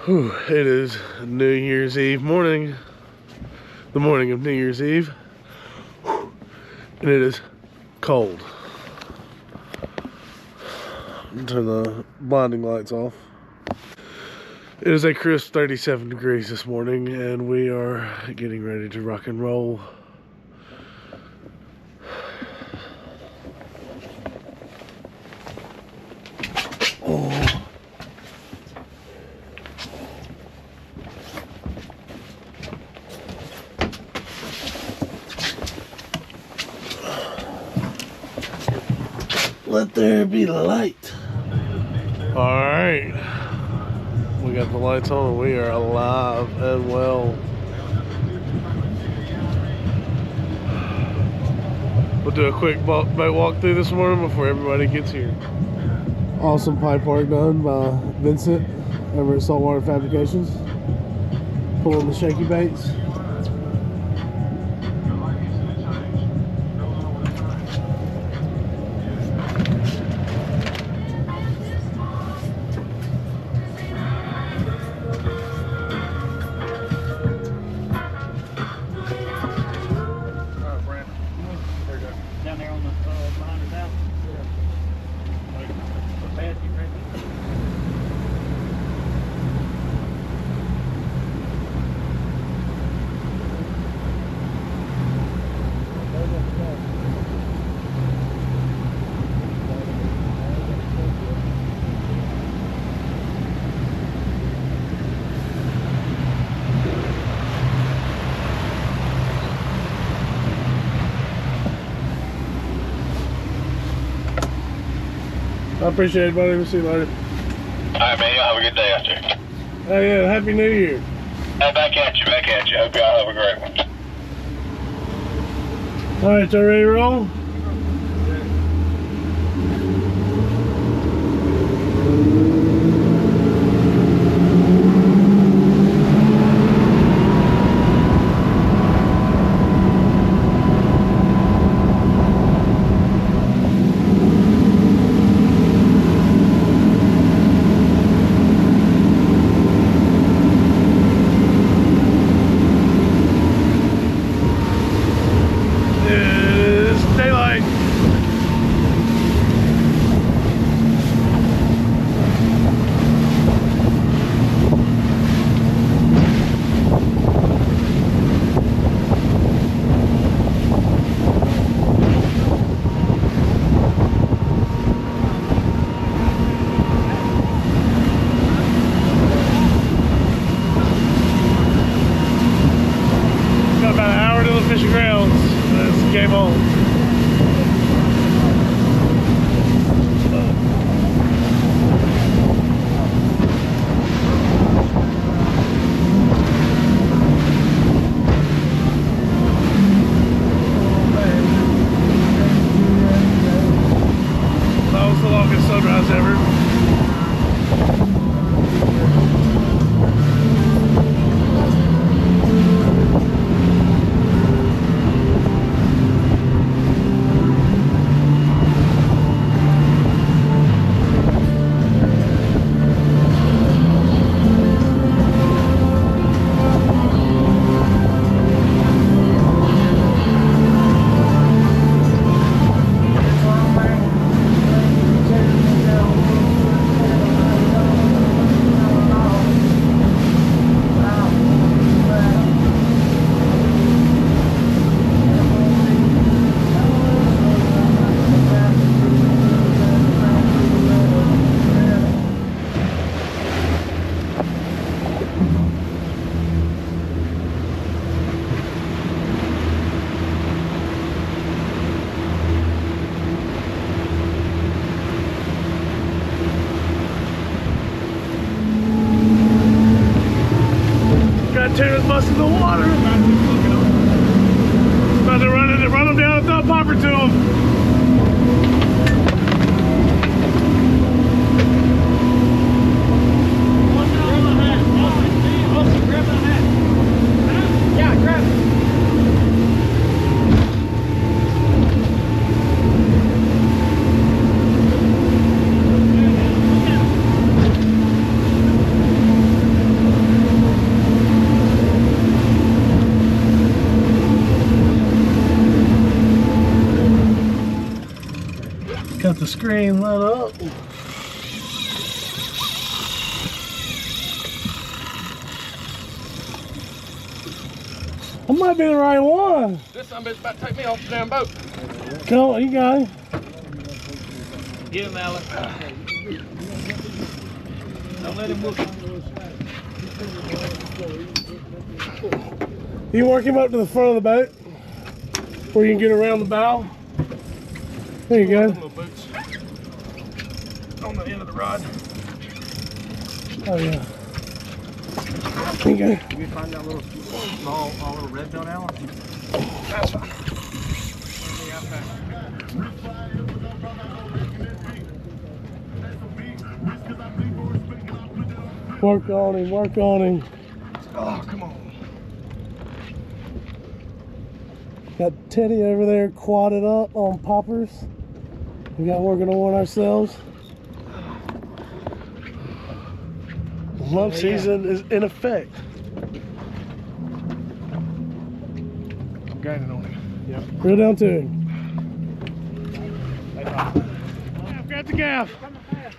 Whew, it is New Year's Eve morning, the morning of New Year's Eve, and it is cold. Turn the blinding lights off. It is a crisp 37 degrees this morning, and we are getting ready to rock and roll. Oh. Let there be light. All right. We got the lights on. We are alive and well. We'll do a quick boat walk through this morning before everybody gets here. Awesome pipe work done by Vincent over at Saltwater Fabrications. Pulling the shaky baits. Down there on the behind his house. Like the path you ran. I appreciate it, buddy. We'll see you later. Alright, man. Y'all have a good day out there. Hey, yeah, Happy New Year. Hey, back at you, back at you. Hope y'all have a great one. All right, y'all ready to roll? Fishing grounds. That's game on. That was the longest sunrise ever. Tuna's busting the water. About to run them down the Topwater to them. screen lit up. That might be the right one. This somebody's about to take me off the damn boat. Come on, you got it. Get him, Alan. Don't let him look. You work him up to the front of the boat where you can get around the bow. There you go. Little boots on the end of the rod. Oh yeah. There you go. Did you find that little small, little red belt, Alan? That's fine. Work on him, work on him. Oh, come on. Got Teddy over there quadded up on poppers. We got working on one ourselves. Lump season is in effect. I'm gaining on him. Yep. Reel down to him. I've got the gaff.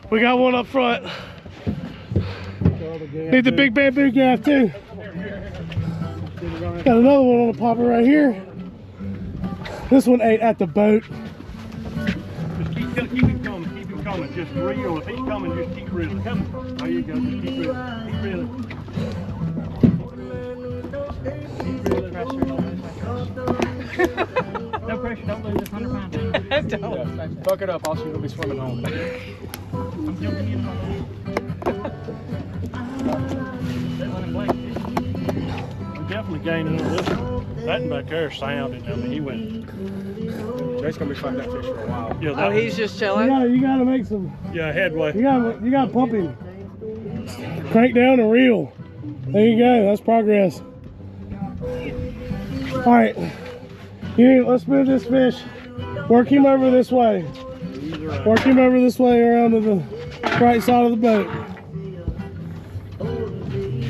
We got one up front. Need the big bamboo gaff too. Got another one on the popper right here. This one ate at the boat. Just keep him coming, keep him coming. Just reel. If he's coming, just keep reeling. Come on. There you go, just keep reeling. Keep reeling. Keep reeling right there. No pressure, don't lose this 100-pound thing. Don't. Fuck it up, I'll shoot. We'll be swimming home. I'm jumping in on I'm definitely gaining on this one. That back there sounded. I mean, he went. Jay's gonna be fighting that fish for a while. Yeah, Oh, he's just chilling? You gotta make some. yeah, headway. You gotta pump him. Crank down and reel. There you go. That's progress. All right. Let's move this fish. Work him over this way. Work him over this way around to the right side of the boat.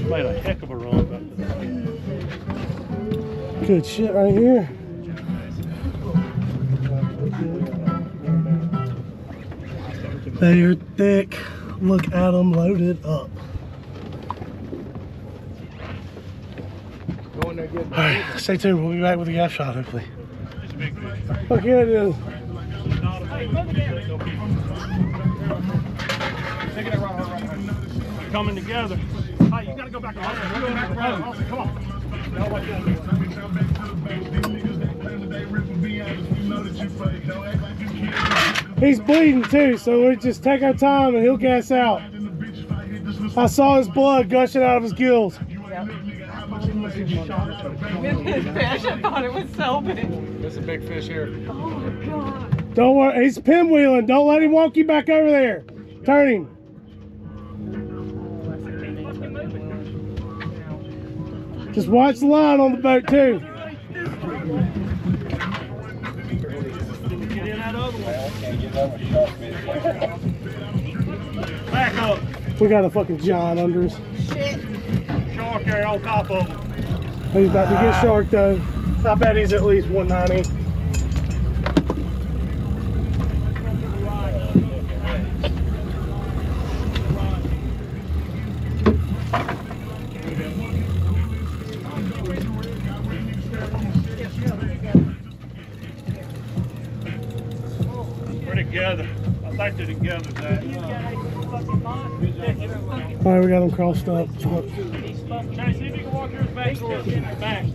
Made a heck of a run back there. Good shit right here. They are thick. Look at them loaded up. Go in there, get All right, stay tuned. We'll be back with a gaff shot, hopefully. It's a big fish. Fuck yeah, it is. Take it right. Coming together. Hey, you gotta go back around. Come on. No, what you doing? He's bleeding too, so we just take our time and he'll gas out. I saw his blood gushing out of his gills. Fish, I thought it was so big. There's a big fish here. Oh my God. Don't worry, he's pinwheeling. Don't let him walk you back over there. Turn him. Just watch the line on the boat too. Get in that other one. Back up. We got a fucking giant under us. Shark there on top of him. He's about to get shark though. I bet he's at least 190. We're together. I think they're together, Zach. All right, we got them crossed up. Chase, see if you can walk yours back towards in the back.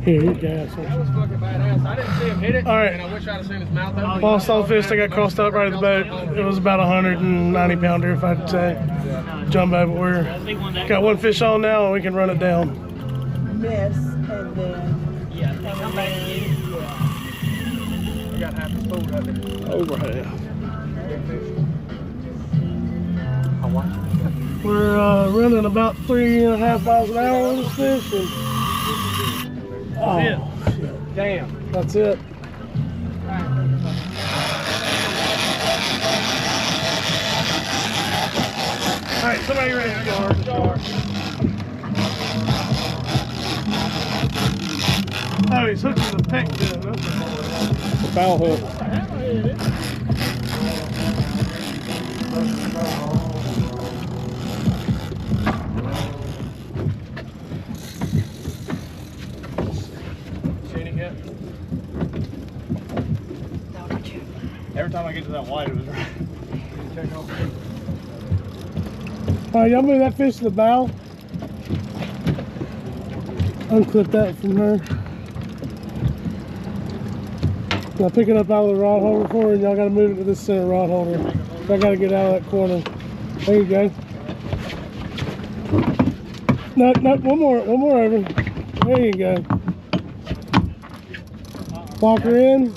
Here, you gas. That was fucking badass. I didn't see him hit it. All right. And I wish I'd have seen his mouth open. Lost all the fish that got crossed up right at the boat. It was about 190 pounder, if I'd say. Jumbo, but we're got one fish on now and we can run it down. This, and then... Yeah, come back and get it. I got half the spool of it. Over half. Big fish. I watched it. We're running about 3.5 miles an hour on this fish. And, oh, shit. Damn. That's it. All right, somebody ready to go. Oh, he's hooked to the pec then. Foul hook. wide it was right. Alright, y'all move that fish to the bow. Unclip that from her. Now pick it up out of the rod holder for her, and y'all gotta move it to this center rod holder. Y'all gotta get out of that corner. There you go. No, one more over. There you go. Lock her in.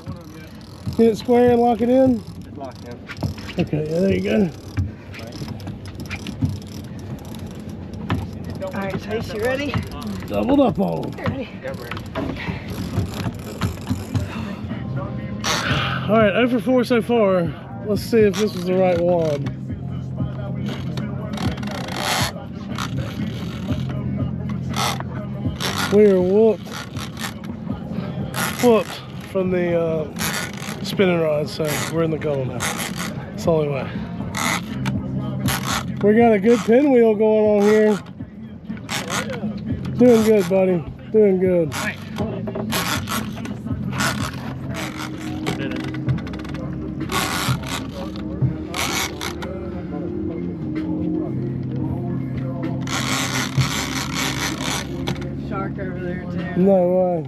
Get it square and lock it in. Locked in. Okay, yeah, there you go. Alright, Chase, you ready? Doubled up on them. Ready? Alright, 0 for 4 so far. Let's see if this was the right one. We are whooped from the spinning rod, so we're in the gully now. It's the only way. We got a good pinwheel going on here. Doing good, buddy. Doing good. Shark over there too. No way.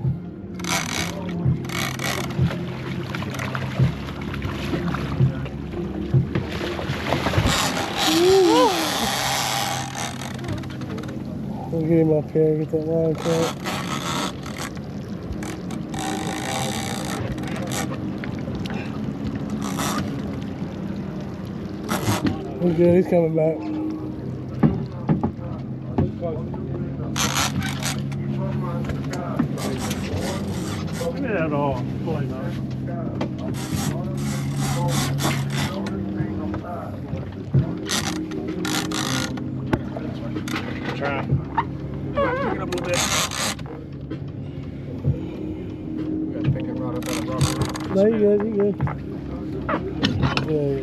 We'll get him up here, get that line cut. He's good, he's coming back. Look at that all. Boy, no. Try. Pick it up a little bit. Gotta pick it right up on the rubber. No, you good, you good. Good.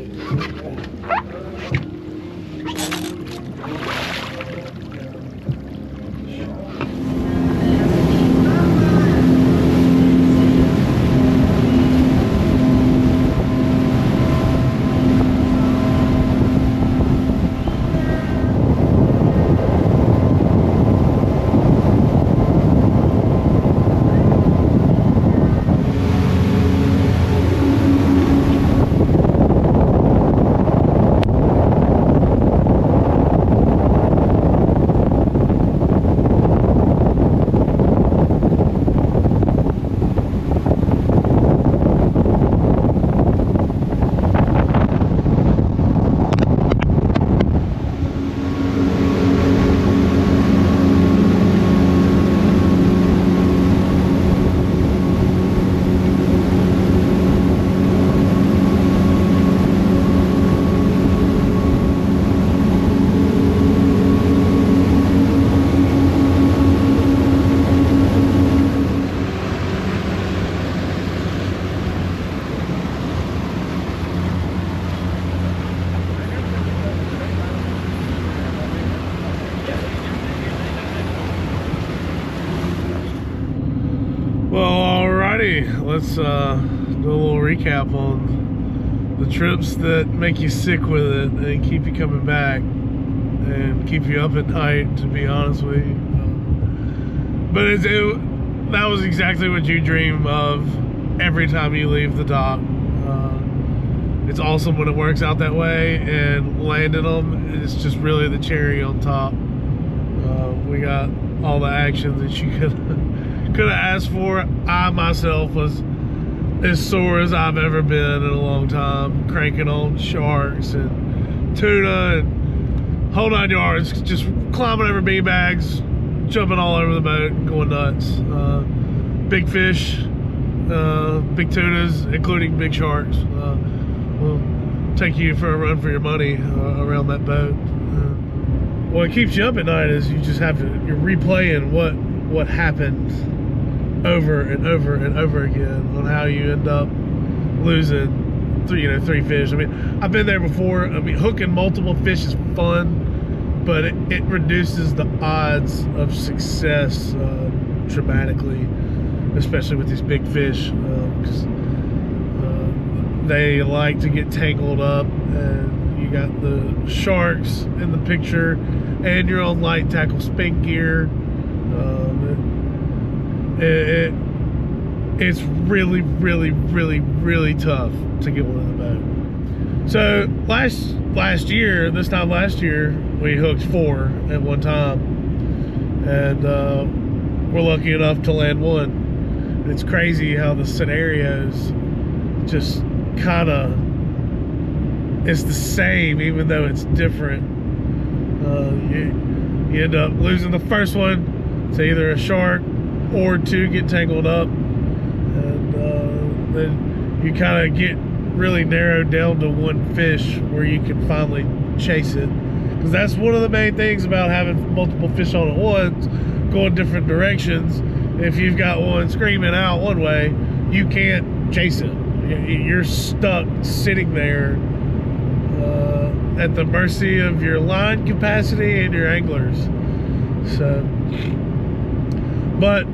Let's do a little recap on the trips that make you sick with it and keep you coming back and keep you up at night, to be honest with you. But that was exactly what you dream of every time you leave the dock. It's awesome when it works out that way, and landing them is just really the cherry on top. We got all the action that you could have asked for. I myself was as sore as I've ever been in a long time, cranking on sharks and tuna and whole 9 yards, just climbing over beanbags, jumping all over the boat, going nuts. Big fish, big tunas, including big sharks. Will take you for a run for your money around that boat. What keeps you up at night is you just have to, you're replaying what happened over and over and over again on how you end up losing three fish. I mean, I've been there before. I mean, hooking multiple fish is fun, but it reduces the odds of success dramatically, especially with these big fish. Because they like to get tangled up, and you got the sharks in the picture, and you're on light tackle spin gear. It's really, really, really, really tough to get one in the boat. So last year, this time last year, we hooked 4 at one time, and we're lucky enough to land 1. And it's crazy how the scenarios just kind of, it's the same even though it's different. You end up losing the first one to either a shark or 2 get tangled up, and then you kind of get really narrowed down to 1 fish where you can finally chase it, because that's one of the main things about having multiple fish on at once, going different directions. If you've got one screaming out one way, you can't chase it. You're stuck sitting there at the mercy of your line capacity and your anglers. So, but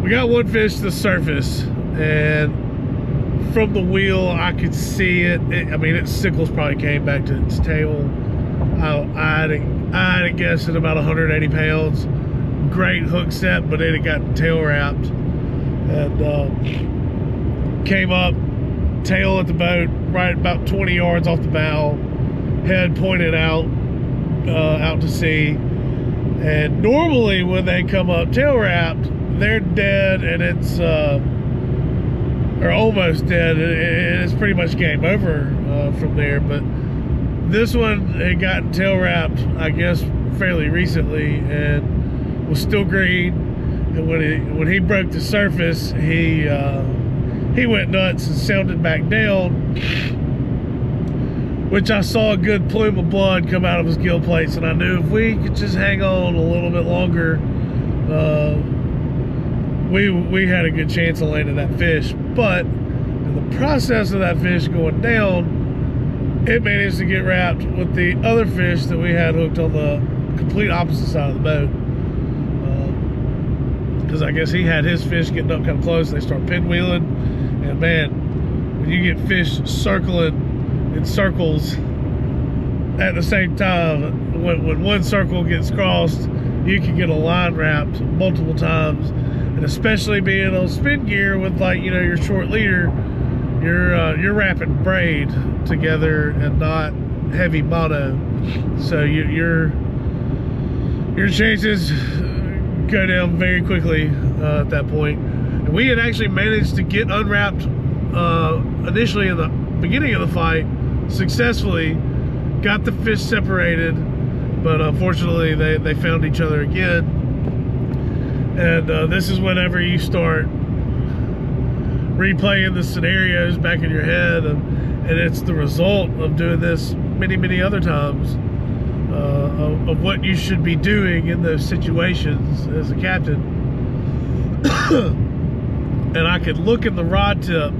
we got 1 fish to the surface, and from the wheel I could see it. I mean, its sickles probably came back to its tail. I had it guessed at about 180 pounds. Great hook set, but it had gotten tail wrapped, and came up, tail at the boat, right about 20 yards off the bow, head pointed out to sea. And normally when they come up tail wrapped, they're dead, and it's or almost dead. It's pretty much game over from there. But this one had gotten tail wrapped, I guess, fairly recently, and was still green. And when he broke the surface, he went nuts and sounded back down, which I saw a good plume of blood come out of his gill plates, and I knew if we could just hang on a little bit longer, we had a good chance of landing that fish. But in the process of that fish going down, it managed to get wrapped with the other fish that we had hooked on the complete opposite side of the boat. Because I guess he had his fish getting up kind of close, and they start pinwheeling. And man, when you get fish circling in circles at the same time, when one circle gets crossed, you can get a line wrapped multiple times. And especially being on spin gear with, like, you know, your short leader, you're wrapping braid together and not heavy mono, so your chances go down very quickly at that point. And we had actually managed to get unwrapped initially in the beginning of the fight successfully, got the fish separated, but unfortunately they found each other again. And this is whenever you start replaying the scenarios back in your head, and it's the result of doing this many other times, of what you should be doing in those situations as a captain. And I could look at the rod tip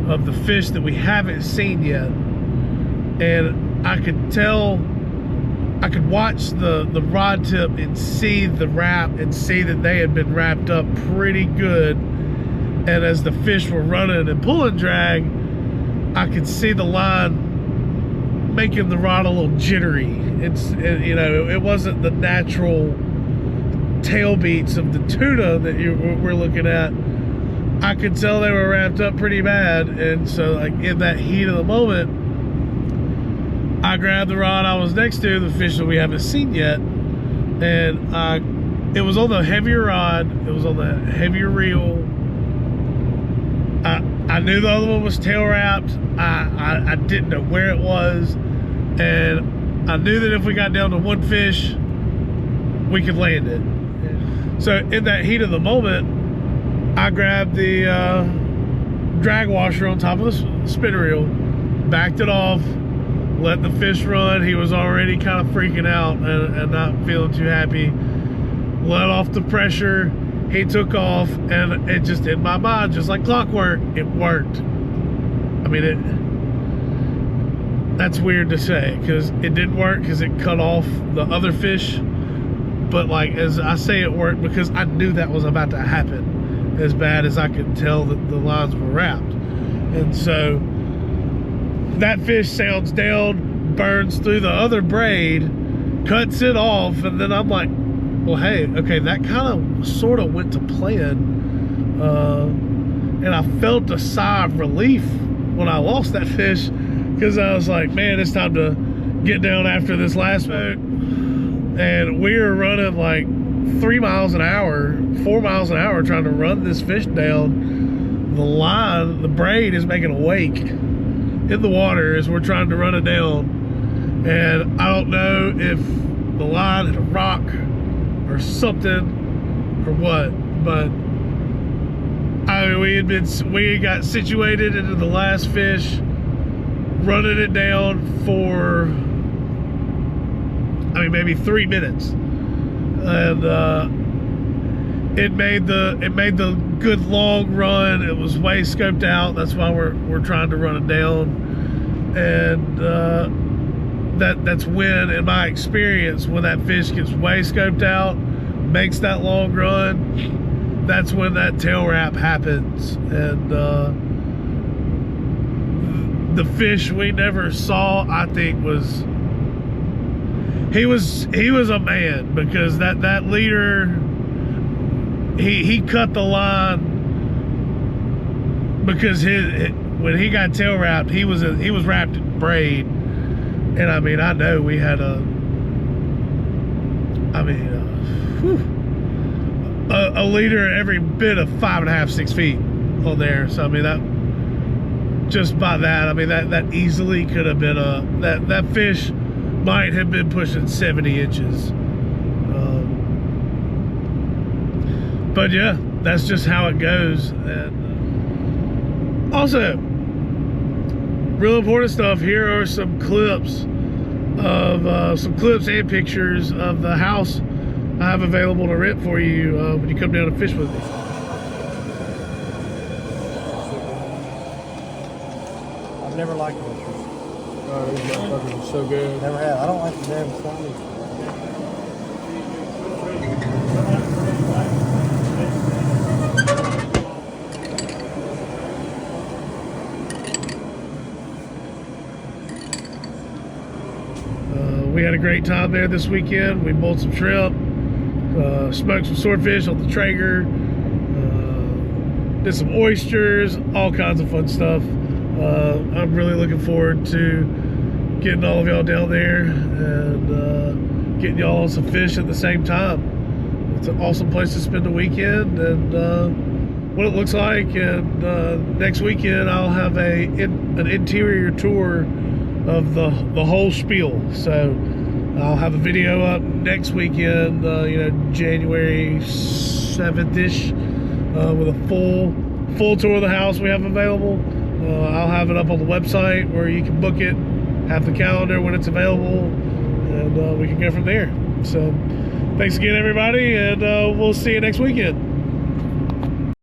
of the fish that we haven't seen yet, and I could tell, I could watch the rod tip and see the wrap and see that they had been wrapped up pretty good. And as the fish were running and pulling drag, I could see the line making the rod a little jittery. You know, it wasn't the natural tail beats of the tuna that we're looking at. I could tell they were wrapped up pretty bad, and so, like, in that heat of the moment, I grabbed the rod I was next to, the fish that we haven't seen yet, and it was on the heavier rod, it was on the heavier reel. I knew the other one was tail wrapped. I didn't know where it was, and I knew that if we got down to 1 fish, we could land it. So in that heat of the moment, I grabbed the drag washer on top of the spinner reel, backed it off, let the fish run. He was already kind of freaking out and not feeling too happy. Let off the pressure. He took off, and it just, in my mind, just like clockwork, it worked. I mean, that's weird to say, because it didn't work because it cut off the other fish. But, like, as I say, it worked because I knew that was about to happen. as bad as I could tell that the lines were wrapped. And so that fish sounds down, burns through the other braid, cuts it off, and then I'm like, well, hey, okay, that kind of sort of went to plan. And I felt a sigh of relief when I lost that fish, because I was like, man, it's time to get down after this last boat. And we were running like 3 miles an hour, 4 miles an hour, trying to run this fish down. The line, the braid is making a wake in the water as we're trying to run it down. And I don't know if the line hit a rock or something or what, but I mean, we had got situated into the last fish, running it down for, I mean, maybe 3 minutes, and it made the good long run. It was way scoped out. That's why we're trying to run it down, and that's when, in my experience, when that fish gets way scoped out, makes that long run, that's when that tail wrap happens. And the fish we never saw, I think, he was a man, because that leader, he cut the line, because when he got tail wrapped, he was wrapped in braid. And I mean, I know we had a leader every bit of 5.5, 6 feet on there. So I mean, that just by that, I mean, that easily could have been that fish might have been pushing 70 inches. But yeah, that's just how it goes. And also, real important stuff. Here are some clips and pictures of the house I have available to rent for you when you come down and fish with me. I've never liked oysters. Oh, these motherfuckers are so good. Never have. I don't like the damn slimy. We had a great time there this weekend. We bowled some shrimp, smoked some swordfish on the Traeger, did some oysters, all kinds of fun stuff. I'm really looking forward to getting all of y'all down there and getting y'all on some fish at the same time. It's an awesome place to spend the weekend, and what it looks like. And next weekend I'll have an interior tour of the whole spiel. So I'll have a video up next weekend, January 7th-ish, with a full tour of the house we have available. I'll have it up on the website where you can book it, have the calendar when it's available, and we can go from there. So thanks again, everybody, and we'll see you next weekend.